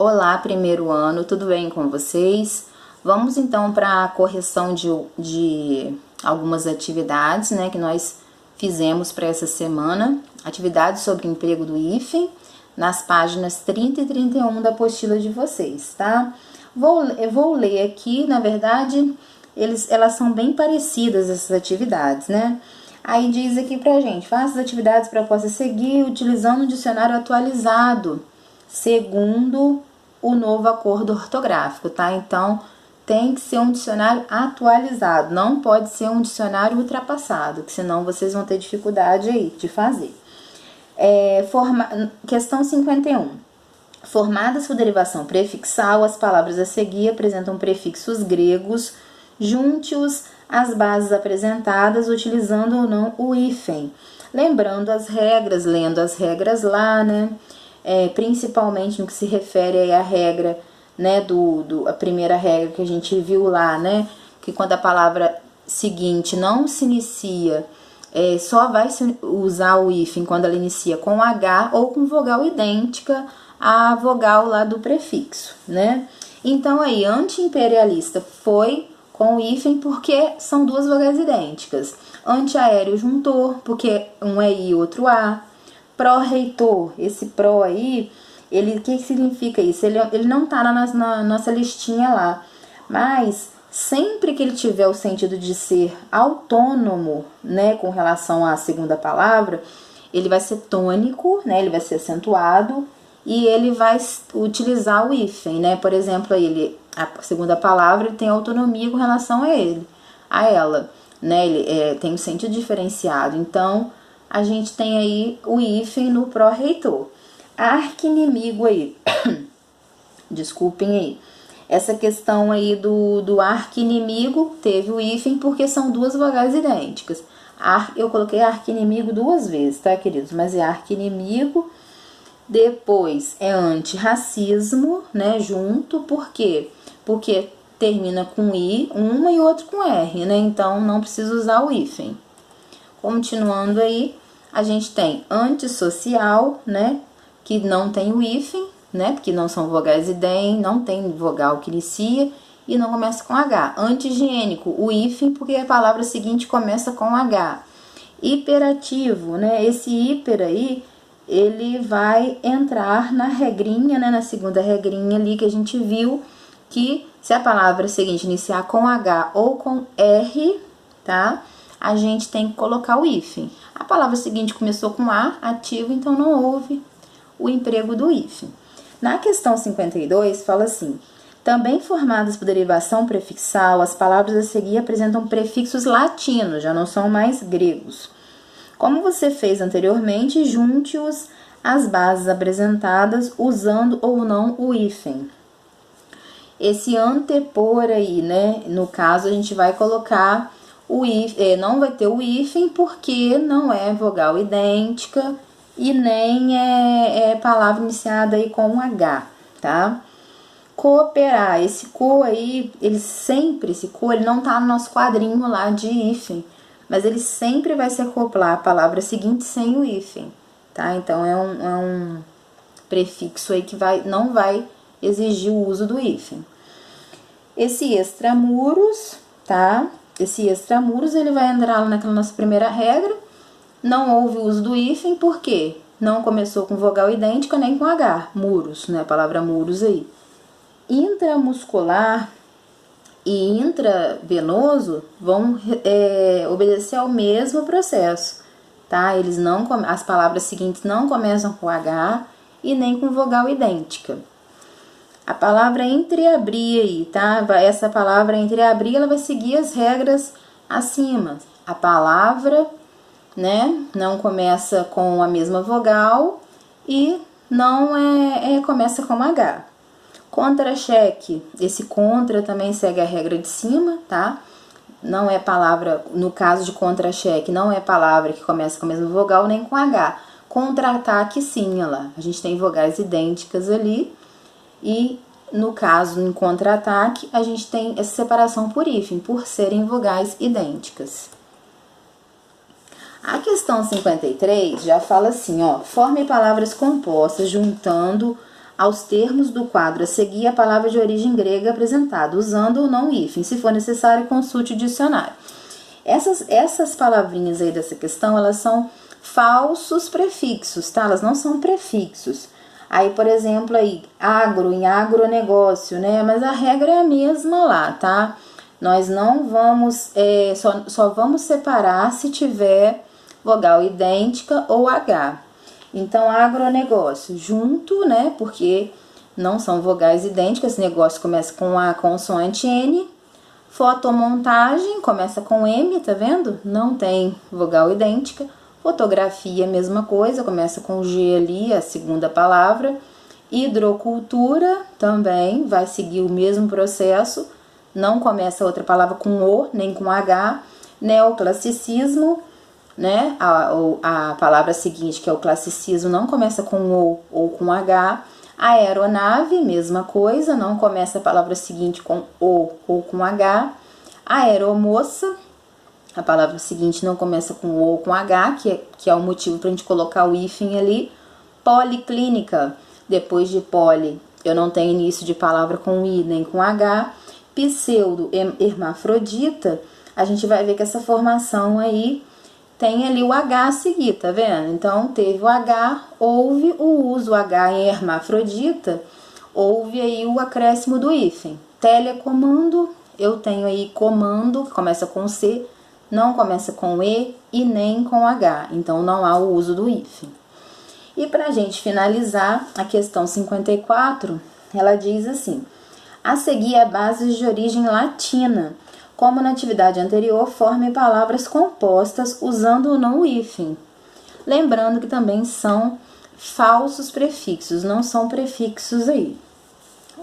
Olá, primeiro ano, tudo bem com vocês? Vamos então para a correção de algumas atividades, né, que nós fizemos para essa semana. Atividades sobre emprego do hífen, nas páginas 30 e 31 da apostila de vocês, tá? Eu vou ler aqui, na verdade, elas são bem parecidas, essas atividades, né? Aí diz aqui pra gente, faça as atividades propostas a seguir utilizando um dicionário atualizado, segundo o novo acordo ortográfico, tá? Então, tem que ser um dicionário atualizado, não pode ser um dicionário ultrapassado, que senão vocês vão ter dificuldade aí de fazer. Questão 51. Formadas por derivação prefixal, as palavras a seguir apresentam prefixos gregos, junte-os às bases apresentadas, utilizando ou não o hífen. Lembrando as regras, lendo as regras lá, né? Principalmente no que se refere à regra, né, a primeira regra que a gente viu lá, né, que quando a palavra seguinte não se inicia, só vai se usar o hífen quando ela inicia com H ou com vogal idêntica à vogal lá do prefixo, né. Então aí, anti-imperialista foi com o hífen porque são duas vogais idênticas. Antiaéreo juntor, porque um é I e outro A. Pró-reitor, esse pró aí, o que significa isso? Ele não tá na nossa listinha lá, mas sempre que ele tiver o sentido de ser autônomo, né, com relação à segunda palavra, ele vai ser tônico, né, ele vai ser acentuado e ele vai utilizar o hífen, né? Por exemplo, a segunda palavra tem autonomia com relação a ela, né? Ele tem um sentido diferenciado, então a gente tem aí o hífen no pró-reitor. Arqui-inimigo aí, desculpem aí, essa questão aí do arqui-inimigo teve o hífen porque são duas vogais idênticas. Eu coloquei arqui-inimigo duas vezes, tá, queridos? Mas é arqui-inimigo. Depois é antirracismo, né, junto, por quê? Porque termina com I, uma e outro com R, né, então não precisa usar o hífen. Continuando aí, a gente tem antissocial, né, que não tem o hífen, né, porque não são vogais idênticas, não tem vogal que inicia e não começa com H. Anti-higiênico, o hífen, porque a palavra seguinte começa com H. Hiperativo, né, esse hiper aí, ele vai entrar na regrinha, né, na segunda regrinha ali que a gente viu, que se a palavra seguinte iniciar com H ou com R, tá, a gente tem que colocar o hífen. A palavra seguinte começou com A, ativo, então não houve o emprego do hífen. Na questão 52, fala assim, também formadas por derivação prefixal, as palavras a seguir apresentam prefixos latinos, já não são mais gregos. Como você fez anteriormente, junte-os às bases apresentadas usando ou não o hífen. Esse antepor aí, né, no caso a gente vai colocar o hífen, não vai ter o hífen porque não é vogal idêntica e nem é palavra iniciada aí com um H, tá? Cooperar, esse co aí, esse co, ele não tá no nosso quadrinho lá de hífen, mas ele sempre vai se acoplar a palavra seguinte sem o hífen, tá? Então é um prefixo aí que não vai exigir o uso do hífen. Esse extramuros, tá? Esse extramuros, ele vai entrar lá naquela nossa primeira regra. Não houve uso do hífen, por quê? Não começou com vogal idêntica nem com H. Muros, né? A palavra muros aí. Intramuscular e intravenoso vão obedecer ao mesmo processo, tá? As palavras seguintes não começam com H e nem com vogal idêntica. A palavra entreabrir aí, tá? Essa palavra entreabrir, ela vai seguir as regras acima. A palavra, né, não começa com a mesma vogal e não começa com H. Contra-cheque, esse contra também segue a regra de cima, tá? Não é palavra, no caso de contra-cheque, não é palavra que começa com a mesma vogal nem com H. Contra-ataque, sim, olha lá. A gente tem vogais idênticas ali. E, no caso, em contra-ataque, a gente tem essa separação por hífen, por serem vogais idênticas. A questão 53 já fala assim, ó, forme palavras compostas juntando aos termos do quadro a seguir a palavra de origem grega apresentada, usando ou não hífen. Se for necessário, consulte o dicionário. Essas palavrinhas aí dessa questão, elas são falsos prefixos, tá? Elas não são prefixos. Aí, por exemplo, aí, agro, em agronegócio, né? Mas a regra é a mesma lá, tá? Nós não vamos, só vamos separar se tiver vogal idêntica ou H. Então, agronegócio, junto, né? Porque não são vogais idênticas, esse negócio começa com A, consoante N. Fotomontagem, começa com M, tá vendo? Não tem vogal idêntica. Fotografia, mesma coisa, começa com G ali, a segunda palavra. Hidrocultura também vai seguir o mesmo processo, não começa outra palavra com O, nem com H. Neoclassicismo, né? A palavra seguinte, que é o classicismo, não começa com O ou com H. Aeronave, mesma coisa, não começa a palavra seguinte com O ou com H. Aeromoça, a palavra seguinte não começa com O ou com H, que é o motivo para a gente colocar o hífen ali. Policlínica, depois de poli, eu não tenho início de palavra com I nem com H. Pseudo-hermafrodita, a gente vai ver que essa formação aí tem ali o H a seguir, tá vendo? Então, teve o H, houve o uso H em hermafrodita, houve aí o acréscimo do hífen. Telecomando, eu tenho aí comando, que começa com C, não começa com E e nem com H, então não há o uso do hífen. E pra gente finalizar, a questão 54, ela diz assim: a seguir é bases de origem latina, como na atividade anterior, forme palavras compostas usando ou não o hífen. Lembrando que também são falsos prefixos, não são prefixos aí.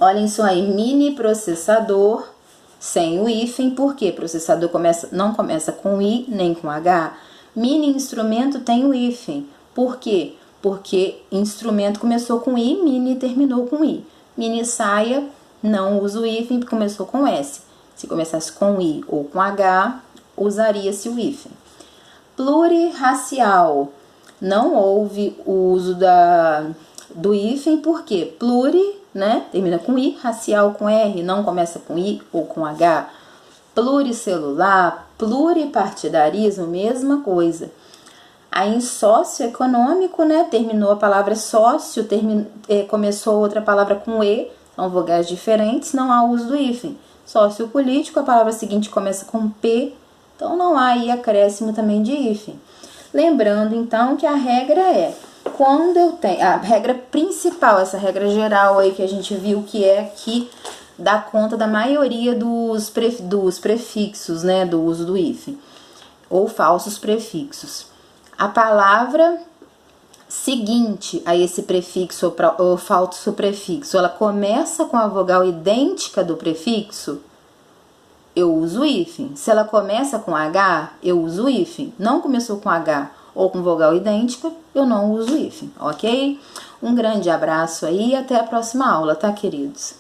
Olhem isso aí, mini processador, sem o hífen, porque processador não começa com I nem com H. Mini instrumento tem o hífen, por quê? Porque instrumento começou com I, mini terminou com I. Mini saia não usa o hífen porque começou com S. Se começasse com I ou com H, usaria-se o hífen. Plurirracial, não houve o uso do hífen, porque pluri, né, termina com I, racial com R, não começa com I ou com H. Pluricelular, pluripartidarismo, mesma coisa. Aí em socioeconômico, né, terminou a palavra sócio, começou outra palavra com E, são vogais diferentes, não há uso do hífen. Sociopolítico, a palavra seguinte começa com P, então não há aí acréscimo também de hífen. Lembrando então que a regra é, quando eu tenho, a regra principal, essa regra geral aí que a gente viu que é aqui, dá conta da maioria dos prefixos, né, do uso do hífen, ou falsos prefixos. A palavra seguinte a esse prefixo ou falso prefixo, ela começa com a vogal idêntica do prefixo, eu uso o hífen. Se ela começa com H, eu uso o hífen. Não começou com H ou com vogal idêntica, eu não uso o hífen, ok? Um grande abraço aí e até a próxima aula, tá, queridos?